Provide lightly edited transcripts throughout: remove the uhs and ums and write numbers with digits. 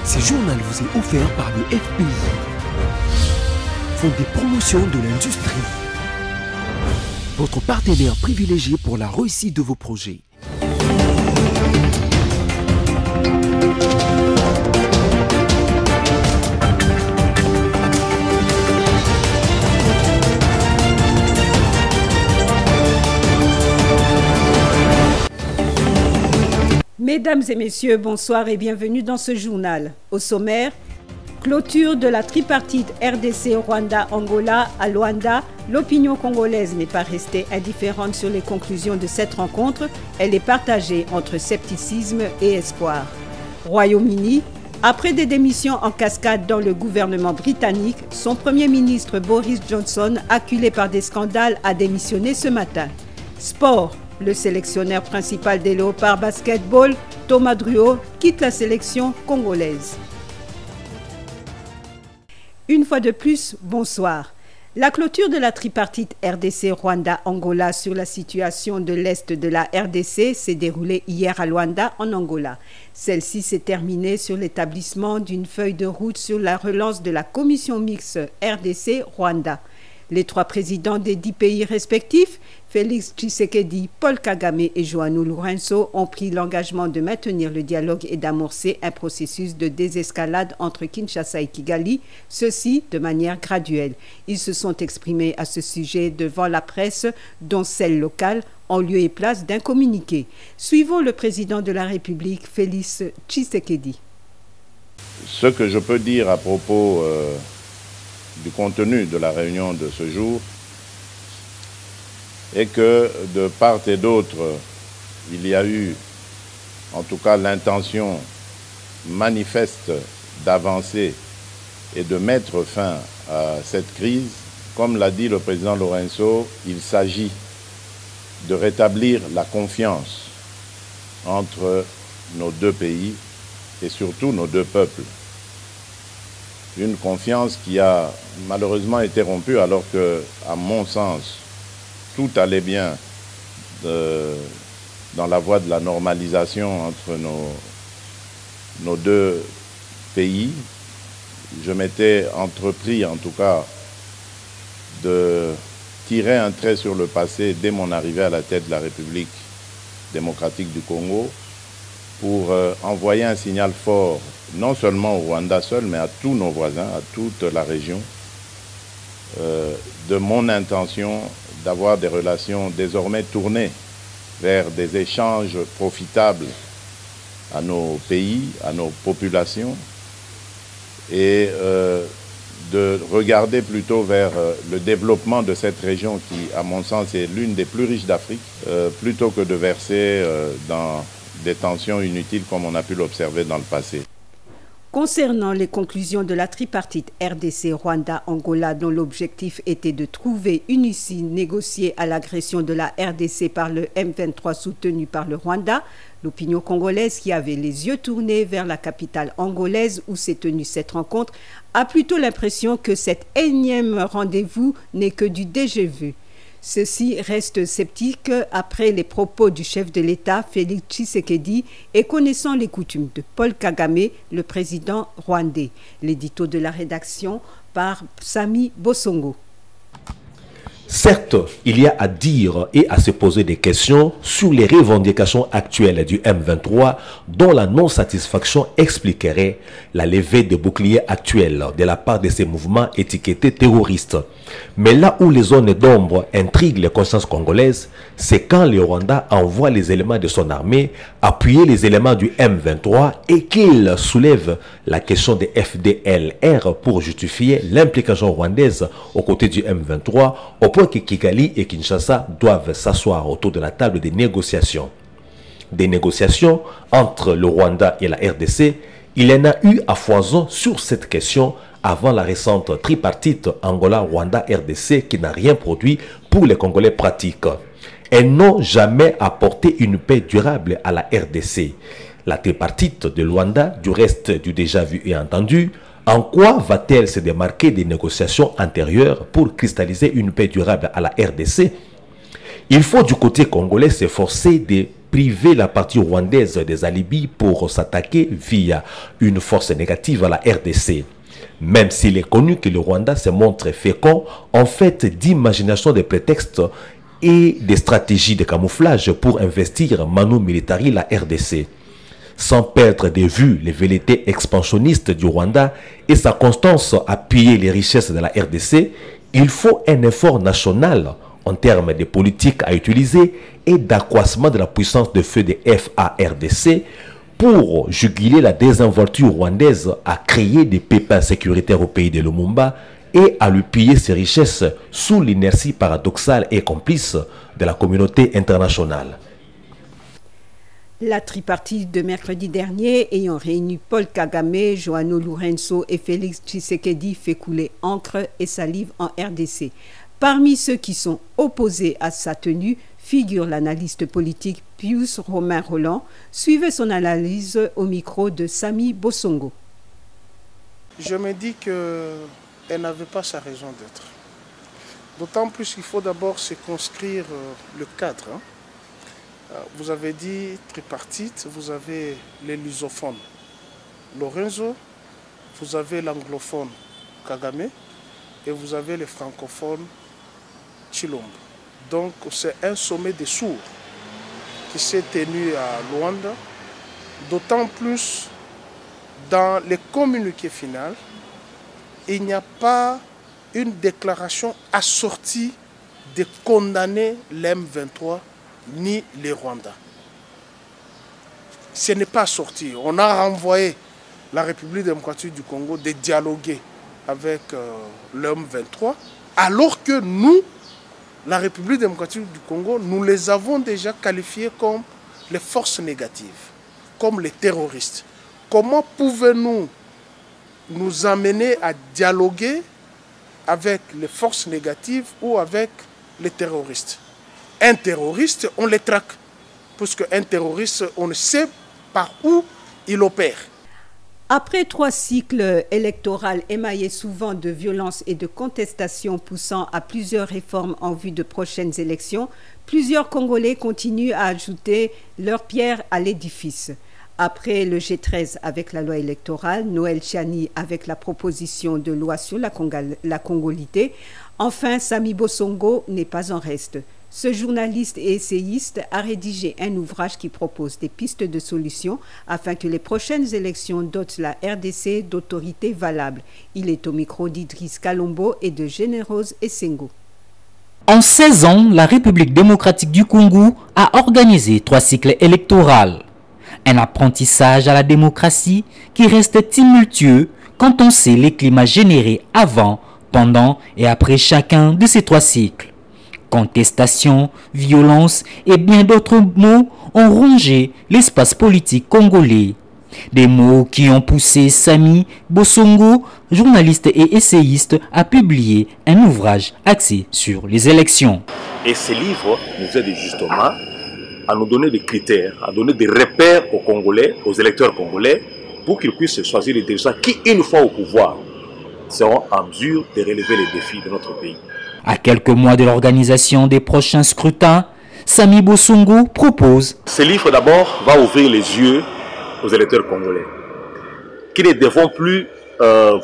Ce journal vous est offert par le FPI, Fonds des promotions de l'industrie, votre partenaire privilégié pour la réussite de vos projets. Mesdames et messieurs, bonsoir et bienvenue dans ce journal. Au sommaire, clôture de la tripartite RDC-Rwanda-Angola à Luanda. L'opinion congolaise n'est pas restée indifférente sur les conclusions de cette rencontre. Elle est partagée entre scepticisme et espoir. Royaume-Uni, après des démissions en cascade dans le gouvernement britannique, son Premier ministre Boris Johnson, acculé par des scandales, a démissionné ce matin. Sport. Le sélectionneur principal des Léopards Basketball, Thomas Druot, quitte la sélection congolaise. Une fois de plus, bonsoir. La clôture de la tripartite RDC-Rwanda-Angola sur la situation de l'Est de la RDC s'est déroulée hier à Luanda, en Angola. Celle-ci s'est terminée sur l'établissement d'une feuille de route sur la relance de la commission mixte RDC-Rwanda. Les trois présidents des 10 pays respectifs, Félix Tshisekedi, Paul Kagame et João Lourenço, ont pris l'engagement de maintenir le dialogue et d'amorcer un processus de désescalade entre Kinshasa et Kigali, ceci de manière graduelle. Ils se sont exprimés à ce sujet devant la presse, dont celle locale, en lieu et place d'un communiqué. Suivons le président de la République, Félix Tshisekedi. Ce que je peux dire à propos du contenu de la réunion de ce jour est que de part et d'autre, il y a eu en tout cas l'intention manifeste d'avancer et de mettre fin à cette crise. Comme l'a dit le président Lourenço, il s'agit de rétablir la confiance entre nos deux pays et surtout nos deux peuples. Une confiance qui a malheureusement été rompue alors que, à mon sens, tout allait bien dans la voie de la normalisation entre nos deux pays. Je m'étais entrepris, en tout cas, de tirer un trait sur le passé dès mon arrivée à la tête de la République démocratique du Congo pour envoyer un signal fort, non seulement au Rwanda seul, mais à tous nos voisins, à toute la région, de mon intention d'avoir des relations désormais tournées vers des échanges profitables à nos pays, à nos populations, et de regarder plutôt vers le développement de cette région qui, à mon sens, est l'une des plus riches d'Afrique, plutôt que de verser dans des tensions inutiles comme on a pu l'observer dans le passé. Concernant les conclusions de la tripartite RDC-Rwanda-Angola dont l'objectif était de trouver une issue négociée à l'agression de la RDC par le M23 soutenu par le Rwanda, l'opinion congolaise qui avait les yeux tournés vers la capitale angolaise où s'est tenue cette rencontre a plutôt l'impression que cet énième rendez-vous n'est que du déjà-vu. Ceux-ci restent sceptiques après les propos du chef de l'État, Félix Tshisekedi, et connaissant les coutumes de Paul Kagame, le président rwandais. L'édito de la rédaction par Sami Bosongo. Certes, il y a à dire et à se poser des questions sur les revendications actuelles du M23 dont la non-satisfaction expliquerait la levée des boucliers actuels de la part de ces mouvements étiquetés terroristes. Mais là où les zones d'ombre intriguent les consciences congolaises, c'est quand le Rwanda envoie les éléments de son armée appuyer les éléments du M23 et qu'il soulève la question des FDLR pour justifier l'implication rwandaise aux côtés du M23 au point que Kigali et Kinshasa doivent s'asseoir autour de la table des négociations. Des négociations entre le Rwanda et la RDC, il y en a eu à foison sur cette question avant la récente tripartite Angola-Rwanda-RDC qui n'a rien produit pour les Congolais pratiques. Elles n'ont jamais apporté une paix durable à la RDC. La tripartite de Luanda, du reste du déjà vu et entendu, en quoi va-t-elle se démarquer des négociations antérieures pour cristalliser une paix durable à la RDC? Il faut du côté congolais s'efforcer de priver la partie rwandaise des alibis pour s'attaquer via une force négative à la RDC. Même s'il est connu que le Rwanda se montre fécond en fait d'imagination des prétextes et des stratégies de camouflage pour investir manu militari la RDC. Sans perdre de vue les velléités expansionnistes du Rwanda et sa constance à piller les richesses de la RDC, il faut un effort national en termes de politique à utiliser et d'accroissement de la puissance de feu des FARDC pour juguler la désinvolture rwandaise à créer des pépins sécuritaires au pays de Lumumba et à lui piller ses richesses sous l'inertie paradoxale et complice de la communauté internationale. La tripartite de mercredi dernier ayant réuni Paul Kagame, João Lourenço et Félix Tshisekedi fait couler encre et salive en RDC. Parmi ceux qui sont opposés à sa tenue figure l'analyste politique Pius Romain Roland. Suivez son analyse au micro de Samy Bosongo. Je me dis qu'elle n'avait pas sa raison d'être. D'autant plus qu'il faut d'abord circonscrire le cadre. Vous avez dit tripartite, vous avez les lusophones Lorenzo, vous avez l'anglophone Kagame et vous avez les francophones Tshilombo. Donc c'est un sommet des sourds qui s'est tenu à Luanda, d'autant plus dans les communiqués finaux, il n'y a pas une déclaration assortie de condamner l'M23 ni les Rwandais. Ce n'est pas sorti. On a renvoyé la République démocratique du Congo de dialoguer avec l'M23, alors que nous, la République démocratique du Congo, nous les avons déjà qualifiés comme les forces négatives, comme les terroristes. Comment pouvons-nous nous amener à dialoguer avec les forces négatives ou avec les terroristes? Un terroriste, on les traque, puisque un terroriste, on ne sait par où il opère. Après 3 cycles électoraux émaillés souvent de violence et de contestation poussant à plusieurs réformes en vue de prochaines élections, plusieurs Congolais continuent à ajouter leur pierre à l'édifice. Après le G13 avec la loi électorale, Noël Tchani avec la proposition de loi sur la congolité, enfin Samy Bosongo n'est pas en reste. Ce journaliste et essayiste a rédigé un ouvrage qui propose des pistes de solutions afin que les prochaines élections dotent la RDC d'autorités valables. Il est au micro d'Idriss Kalombo et de Générose Essengo. En 16 ans, la République démocratique du Congo a organisé 3 cycles électoraux. Un apprentissage à la démocratie qui reste tumultueux quand on sait les climats générés avant, pendant et après chacun de ces 3 cycles. Contestation, violence et bien d'autres mots ont rongé l'espace politique congolais. Des mots qui ont poussé Samy Bosongo, journaliste et essayiste, à publier un ouvrage axé sur les élections. Et ce livre nous aide justement à nous donner des critères, à donner des repères aux Congolais, aux électeurs congolais, pour qu'ils puissent choisir les dirigeants qui, une fois au pouvoir, seront en mesure de relever les défis de notre pays. À quelques mois de l'organisation des prochains scrutins, Samy Bosongo propose. Ce livre d'abord va ouvrir les yeux aux électeurs congolais, qui ne devront plus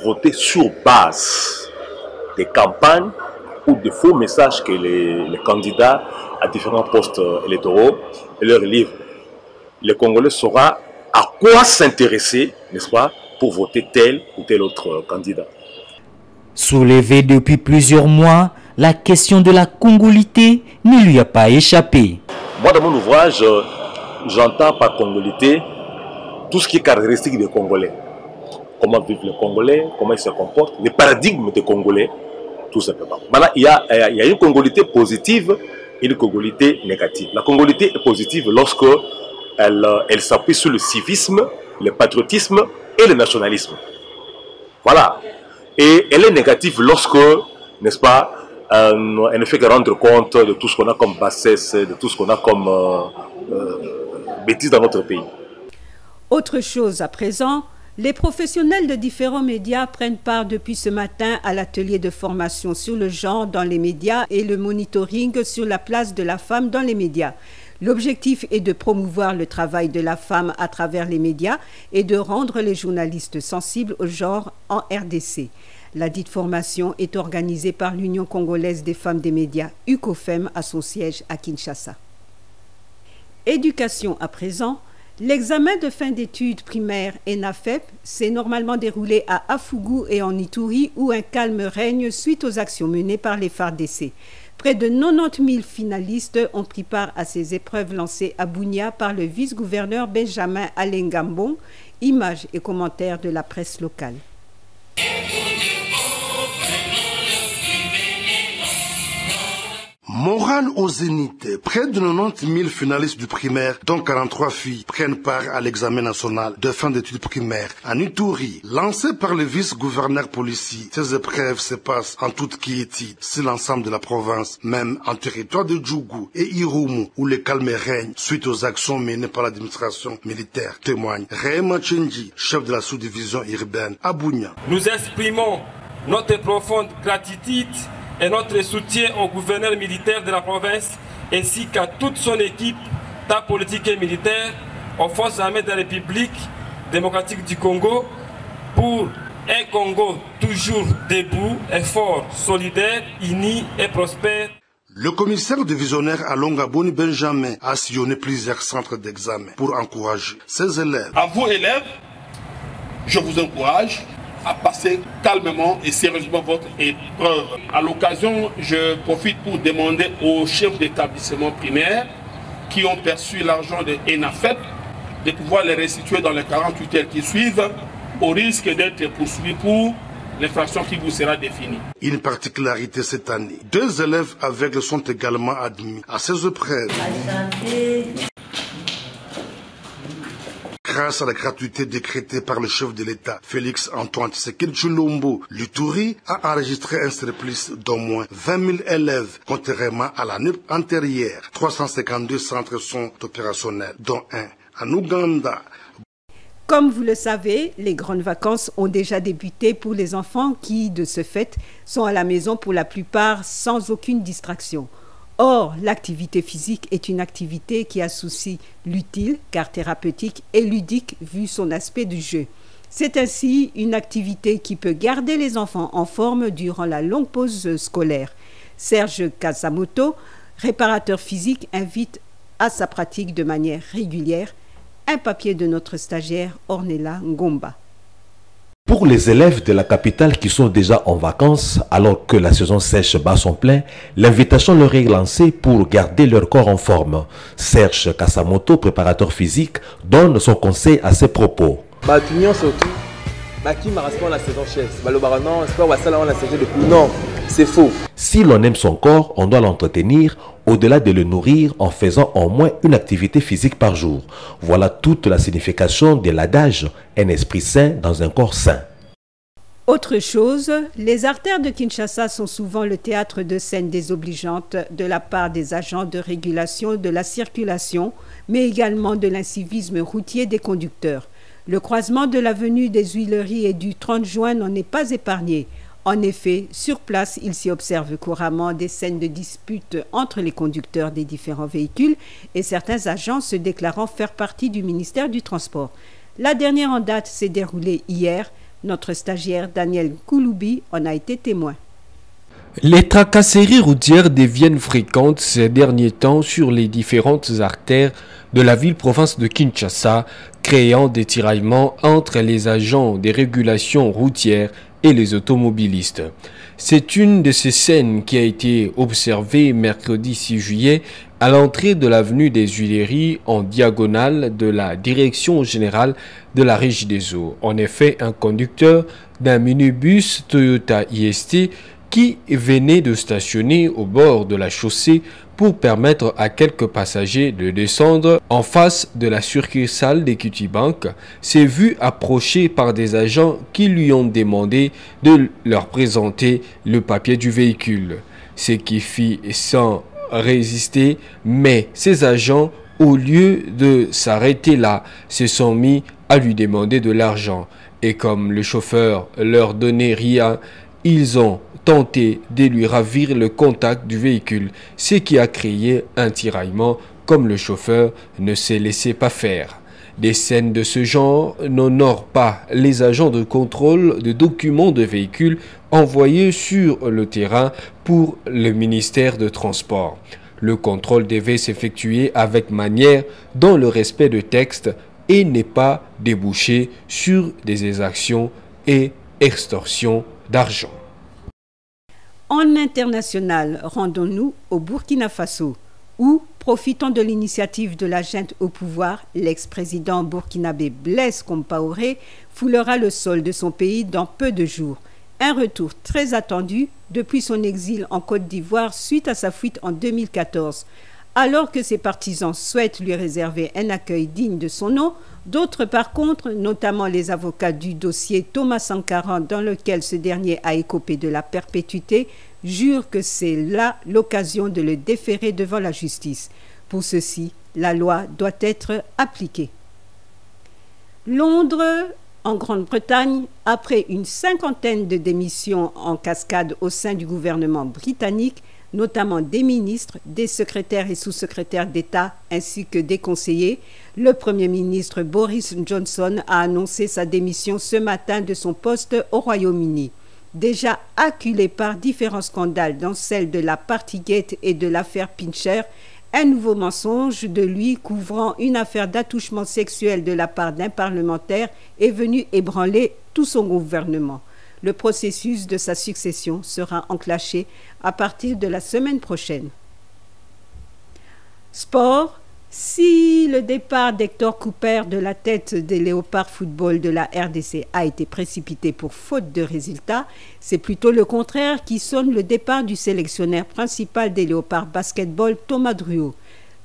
voter sur base des campagnes ou de faux messages que les candidats à différents postes électoraux leur livrent. Le Congolais saura à quoi s'intéresser, n'est-ce pas, pour voter tel ou tel autre candidat. Soulevée depuis plusieurs mois, la question de la congolité ne lui a pas échappé. Moi, dans mon ouvrage, j'entends par congolité tout ce qui est caractéristique des Congolais. Comment vivent les Congolais, comment ils se comportent, les paradigmes des Congolais, tout simplement. Maintenant, il y a une congolité positive et une congolité négative. La congolité est positive lorsque elle s'appuie sur le civisme, le patriotisme et le nationalisme. Voilà. Et elle est négative lorsque, n'est-ce pas, elle ne fait que rendre compte de tout ce qu'on a comme bassesse, de tout ce qu'on a comme bêtises dans notre pays. Autre chose à présent, les professionnels de différents médias prennent part depuis ce matin à l'atelier de formation sur le genre dans les médias et le monitoring sur la place de la femme dans les médias. L'objectif est de promouvoir le travail de la femme à travers les médias et de rendre les journalistes sensibles au genre en RDC. La dite formation est organisée par l'Union congolaise des femmes des médias, UCOFEM, à son siège à Kinshasa. Éducation à présent. L'examen de fin d'études primaires ENAFEP s'est normalement déroulé à Afougou et en Ituri où un calme règne suite aux actions menées par les FARDC. Près de 90 000 finalistes ont pris part à ces épreuves lancées à Bunia par le vice-gouverneur Benjamin Alengambon. Images et commentaires de la presse locale. Morale au zénith, près de 90 000 finalistes du primaire, dont 43 filles, prennent part à l'examen national de fin d'études primaires en Ituri. Lancé par le vice-gouverneur policier, ces épreuves se passent en toute quiétude sur l'ensemble de la province, même en territoire de Djougou et Irumu, où le calme règne suite aux actions menées par l'administration militaire, témoigne Réma Tchenji, chef de la sous-division urbaine à Bunia. Nous exprimons notre profonde gratitude et notre soutien au gouverneur militaire de la province ainsi qu'à toute son équipe, tant politique et militaire, aux forces armées de la République démocratique du Congo pour un Congo toujours debout et fort, solidaire, uni et prospère. Le commissaire divisionnaire à Longaboni Benjamin a sillonné plusieurs centres d'examen pour encourager ses élèves. À vous élèves, je vous encourage à passer calmement et sérieusement votre épreuve. À l'occasion, je profite pour demander aux chefs d'établissement primaire qui ont perçu l'argent de ENAFEP de pouvoir les restituer dans les 48 heures qui suivent au risque d'être poursuivis pour l'infraction qui vous sera définie. Une particularité cette année, 2 élèves aveugles sont également admis à ces épreuves. Grâce à la gratuité décrétée par le chef de l'État, Félix Antoine Tshisekedi Tshilombo, l'Ituri a enregistré un surplus d'au moins 20 000 élèves, contrairement à l'année antérieure. 352 centres sont opérationnels, dont un en Ouganda. Comme vous le savez, les grandes vacances ont déjà débuté pour les enfants qui, de ce fait, sont à la maison pour la plupart sans aucune distraction. Or, l'activité physique est une activité qui associe l'utile, car thérapeutique, et ludique vu son aspect du jeu. C'est ainsi une activité qui peut garder les enfants en forme durant la longue pause scolaire. Serge Kasamoto, réparateur physique, invite à sa pratique de manière régulière. Un papier de notre stagiaire Ornella Ngomba. Pour les élèves de la capitale qui sont déjà en vacances, alors que la saison sèche bat son plein, l'invitation leur est lancée pour garder leur corps en forme. Serge Kasamoto, préparateur physique, donne son conseil à ses propos. Non, c'est faux. Si l'on aime son corps, on doit l'entretenir au-delà de le nourrir en faisant au moins une activité physique par jour. Voilà toute la signification de l'adage « un esprit sain dans un corps sain ». Autre chose, les artères de Kinshasa sont souvent le théâtre de scènes désobligeantes de la part des agents de régulation de la circulation, mais également de l'incivisme routier des conducteurs. Le croisement de l'avenue des Huileries et du 30 juin n'en est pas épargné. En effet, sur place, il s'y observe couramment des scènes de disputes entre les conducteurs des différents véhicules et certains agents se déclarant faire partie du ministère du Transport. La dernière en date s'est déroulée hier. Notre stagiaire Daniel Kouloubi en a été témoin. Les tracasseries routières deviennent fréquentes ces derniers temps sur les différentes artères de la ville-province de Kinshasa, créant des tiraillements entre les agents des régulations routières et les automobilistes. C'est une de ces scènes qui a été observée mercredi 6 juillet à l'entrée de l'avenue des Huileries en diagonale de la direction générale de la Régie des Eaux. En effet, un conducteur d'un minibus Toyota IST qui venait de stationner au bord de la chaussée pour permettre à quelques passagers de descendre en face de la succursale d'Equity Bank, s'est vu approché par des agents qui lui ont demandé de leur présenter le papier du véhicule, ce qui fit sans résister, mais ces agents, au lieu de s'arrêter là, se sont mis à lui demander de l'argent. Et comme le chauffeur leur donnait rien, ils ont tenté de lui ravir le contact du véhicule, ce qui a créé un tiraillement, comme le chauffeur, ne s'est laissé pas faire. Des scènes de ce genre n'honorent pas les agents de contrôle de documents de véhicules envoyés sur le terrain pour le ministère de Transport. Le contrôle devait s'effectuer avec manière, dans le respect de textes, et n'est pas débouché sur des exactions et extorsions d'argent. En international, rendons-nous au Burkina Faso, où, profitant de l'initiative de la junte au pouvoir, l'ex-président burkinabé Blaise Compaoré foulera le sol de son pays dans peu de jours. Un retour très attendu depuis son exil en Côte d'Ivoire suite à sa fuite en 2014. Alors que ses partisans souhaitent lui réserver un accueil digne de son nom, d'autres par contre, notamment les avocats du dossier Thomas Sankara dans lequel ce dernier a écopé de la perpétuité, jurent que c'est là l'occasion de le déférer devant la justice. Pour ceci, la loi doit être appliquée. Londres, en Grande-Bretagne, après une cinquantaine de démissions en cascade au sein du gouvernement britannique, notamment des ministres, des secrétaires et sous-secrétaires d'État ainsi que des conseillers, le Premier ministre Boris Johnson a annoncé sa démission ce matin de son poste au Royaume-Uni. Déjà acculé par différents scandales dont celle de la Partygate et de l'affaire Pincher, un nouveau mensonge de lui couvrant une affaire d'attouchement sexuel de la part d'un parlementaire est venu ébranler tout son gouvernement. Le processus de sa succession sera enclenché à partir de la semaine prochaine. Sport. Si le départ d'Hector Cooper de la tête des Léopards Football de la RDC a été précipité pour faute de résultats, c'est plutôt le contraire qui sonne le départ du sélectionneur principal des Léopards Basketball, Thomas Druot.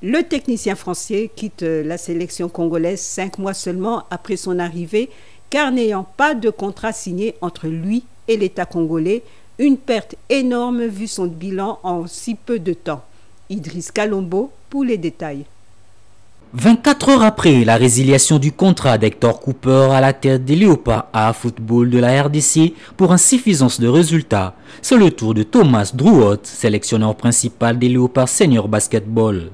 Le technicien français quitte la sélection congolaise 5 mois seulement après son arrivée, car n'ayant pas de contrat signé entre lui et l'État congolais, une perte énorme vu son bilan en si peu de temps. Idriss Kalombo pour les détails. 24 heures après la résiliation du contrat d'Hector Cooper à la tête des Léopards A Football de la RDC pour insuffisance de résultats, c'est le tour de Thomas Druot, sélectionneur principal des Léopards Senior Basketball.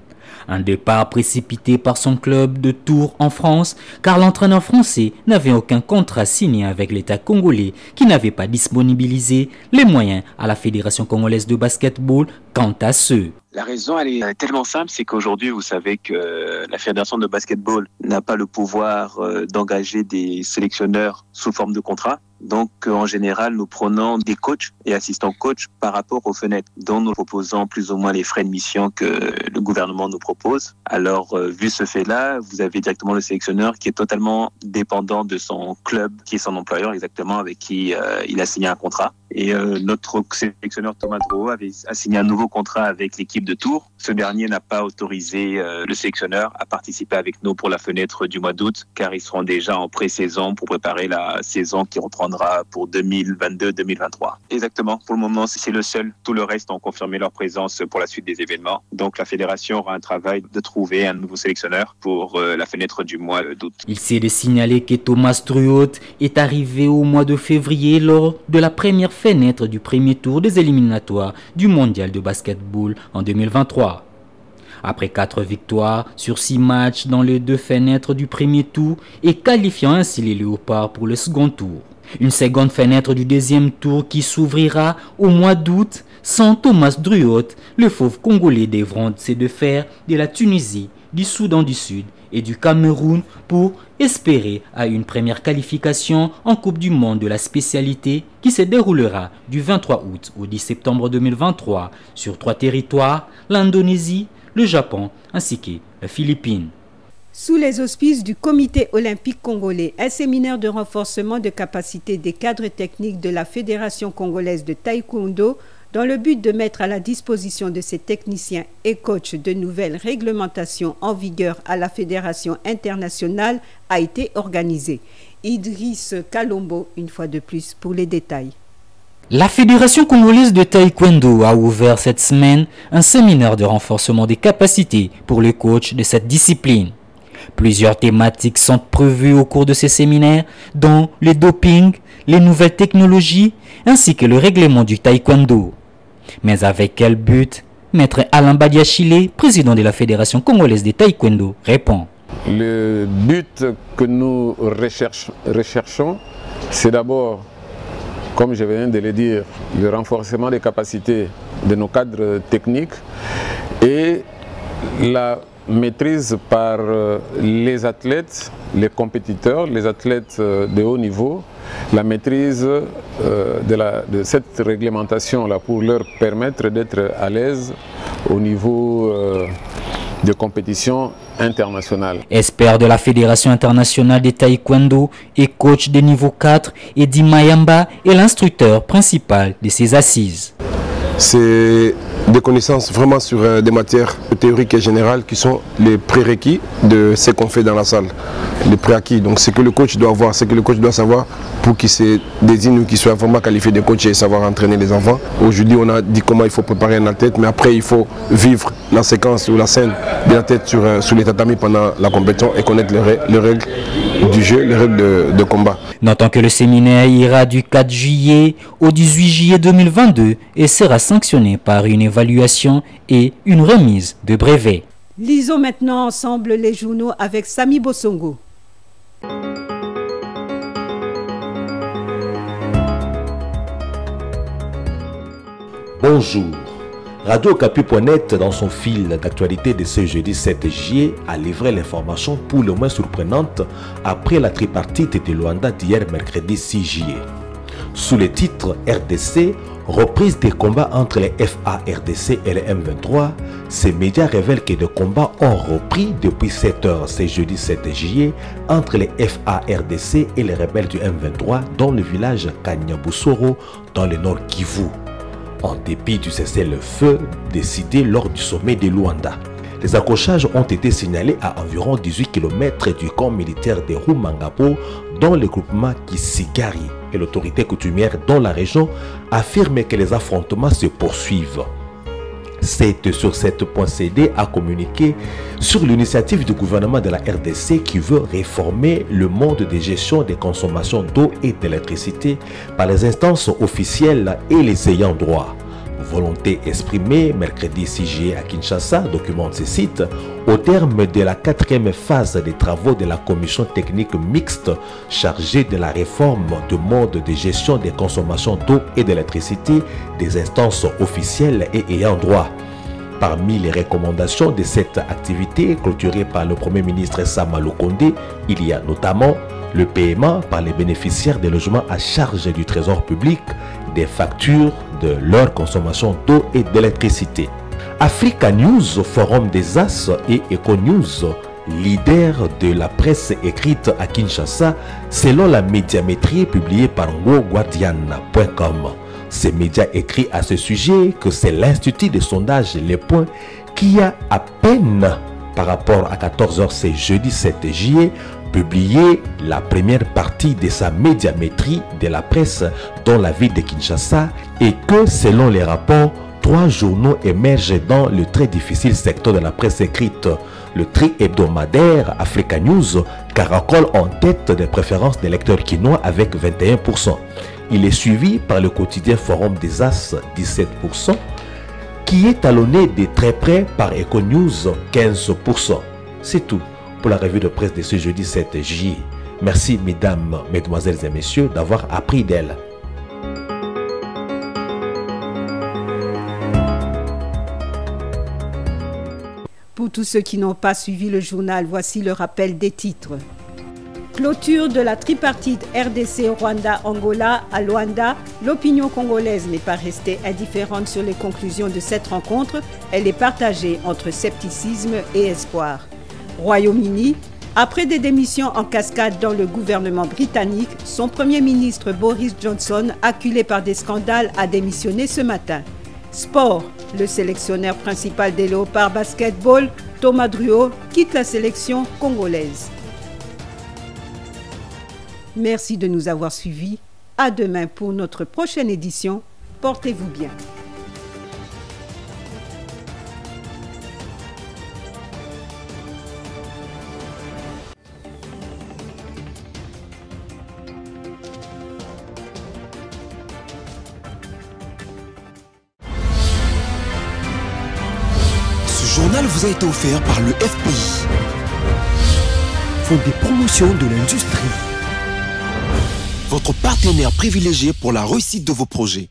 Un départ précipité par son club de Tours en France, car l'entraîneur français n'avait aucun contrat signé avec l'État congolais qui n'avait pas disponibilisé les moyens à la Fédération congolaise de basketball quant à ceux. La raison, elle est tellement simple, c'est qu'aujourd'hui, vous savez que la Fédération de basketball n'a pas le pouvoir d'engager des sélectionneurs sous forme de contrat. Donc, en général, nous prenons des coachs et assistants coachs par rapport aux fenêtres, dont nous proposons plus ou moins les frais de mission que le gouvernement nous propose. Alors, vu ce fait-là, vous avez directement le sélectionneur qui est totalement dépendant de son club, qui est son employeur exactement, avec qui il a signé un contrat. Et notre sélectionneur Thomas Druot a signé un nouveau contrat avec l'équipe de Tours. Ce dernier n'a pas autorisé le sélectionneur à participer avec nous pour la fenêtre du mois d'août, car ils seront déjà en pré-saison pour préparer la saison qui reprendra pour 2022-2023. Exactement. Pour le moment, c'est le seul. Tout le reste ont confirmé leur présence pour la suite des événements. Donc la fédération aura un travail de trouver un nouveau sélectionneur pour la fenêtre du mois d'août. Il s'est de signaler que Thomas Druot est arrivé au mois de février lors de la première fenêtre du premier tour des éliminatoires du mondial de basketball en 2023. Après 4 victoires sur 6 matchs dans les 2 fenêtres du premier tour et qualifiant ainsi les Léopards pour le second tour. Une seconde fenêtre du deuxième tour qui s'ouvrira au mois d'août sans Thomas Druot, le fauve congolais devront se défaire de la Tunisie, du Soudan du Sud et du Cameroun pour espérer à une première qualification en Coupe du Monde de la spécialité qui se déroulera du 23 août au 10 septembre 2023 sur 3 territoires, l'Indonésie, le Japon ainsi que les Philippines. Sous les auspices du Comité olympique congolais, un séminaire de renforcement de capacité des cadres techniques de la Fédération congolaise de taekwondo dans le but de mettre à la disposition de ses techniciens et coachs de nouvelles réglementations en vigueur à la Fédération internationale a été organisé. Idriss Kalombo, une fois de plus, pour les détails. La Fédération congolaise de taekwondo a ouvert cette semaine un séminaire de renforcement des capacités pour les coachs de cette discipline. Plusieurs thématiques sont prévues au cours de ces séminaires, dont le doping, les nouvelles technologies, ainsi que le règlement du taekwondo. Mais avec quel but? Maître Alain Badiachile, président de la Fédération congolaise de taekwondo, répond. Le but que nous recherchons, c'est d'abord, comme je viens de le dire, le renforcement des capacités de nos cadres techniques et la maîtrise par les athlètes, les compétiteurs, les athlètes de haut niveau, la maîtrise de cette réglementation-là pour leur permettre d'être à l'aise au niveau de compétition internationale. Expert de la Fédération internationale de taekwondo et coach de niveau 4, Eddie Mayamba est l'instructeur principal de ces assises. C'est des connaissances vraiment sur des matières théoriques et générales qui sont les prérequis de ce qu'on fait dans la salle, les préacquis. Donc ce que le coach doit avoir, ce que le coach doit savoir pour qu'il se désigne ou qu'il soit vraiment qualifié de coach et savoir entraîner les enfants. Aujourd'hui on a dit comment il faut préparer un athlète, mais après il faut vivre la séquence ou la scène de l'athlète sur les tatamis pendant la compétition et connaître les règles du jeu, les règles de combat. Notons que le séminaire ira du 4 juillet au 18 juillet 2022 et sera sanctionné par une évaluation et une remise de brevet. Lisons maintenant ensemble les journaux avec Sami Bossongo. Bonjour. Radio Okapi.net, dans son fil d'actualité de ce jeudi 7 juillet, a livré l'information pour le moins surprenante après la tripartite de Luanda d'hier mercredi 6 juillet. Sous le titre RDC, reprise des combats entre les FARDC et les M23, ces médias révèlent que des combats ont repris depuis 7 heures ce jeudi 7 juillet entre les FARDC et les rebelles du M23 dans le village Kanyabusoro dans le nord Kivu, en dépit du cessez-le-feu décidé lors du sommet de Luanda. Les accrochages ont été signalés à environ 18 km du camp militaire de Rumangabo dans le groupement Kisigari, et l'autorité coutumière dans la région affirme que les affrontements se poursuivent. C'est sur cette point CD a communiqué sur l'initiative du gouvernement de la RDC qui veut réformer le mode de gestion des consommations d'eau et d'électricité par les instances officielles et les ayants droit. Volonté exprimée mercredi 6 juillet à Kinshasa, documente ce site, au terme de la 4e phase des travaux de la commission technique mixte chargée de la réforme du mode de gestion des consommations d'eau et d'électricité des instances officielles et ayant droit. Parmi les recommandations de cette activité clôturée par le Premier ministre Sama Lukonde, il y a notamment le paiement par les bénéficiaires des logements à charge du Trésor public des factures de leur consommation d'eau et d'électricité. Africa News, Forum des As et Econews, leader de la presse écrite à Kinshasa, selon la médiamétrie publiée par ngoguardian.com. Ces médias écrit à ce sujet que c'est l'Institut de sondage Les Points qui a à peine, par rapport à 14h ce jeudi 7 juillet, publié la première partie de sa médiamétrie de la presse dans la ville de Kinshasa et que, selon les rapports, 3 journaux émergent dans le très difficile secteur de la presse écrite. Le tri-hebdomadaire Africa News caracole en tête des préférences des lecteurs quinois avec 21%. Il est suivi par le quotidien Forum des As 17%, qui est talonné de très près par Econews 15%. C'est tout pour la revue de presse de ce jeudi 7 juillet. Merci mesdames, mesdemoiselles et messieurs d'avoir appris d'elle. Pour tous ceux qui n'ont pas suivi le journal, voici le rappel des titres. Clôture de la tripartite RDC-Rwanda-Angola à Luanda, l'opinion congolaise n'est pas restée indifférente sur les conclusions de cette rencontre, elle est partagée entre scepticisme et espoir. Royaume-Uni, après des démissions en cascade dans le gouvernement britannique, son premier ministre Boris Johnson, acculé par des scandales, a démissionné ce matin. Sport, le sélectionneur principal des Léopards Basketball, Thomas Druot, quitte la sélection congolaise. Merci de nous avoir suivis. À demain pour notre prochaine édition. Portez-vous bien. journal vous a été offert par le FPI, Fonds des promotions de l'industrie, votre partenaire privilégié pour la réussite de vos projets.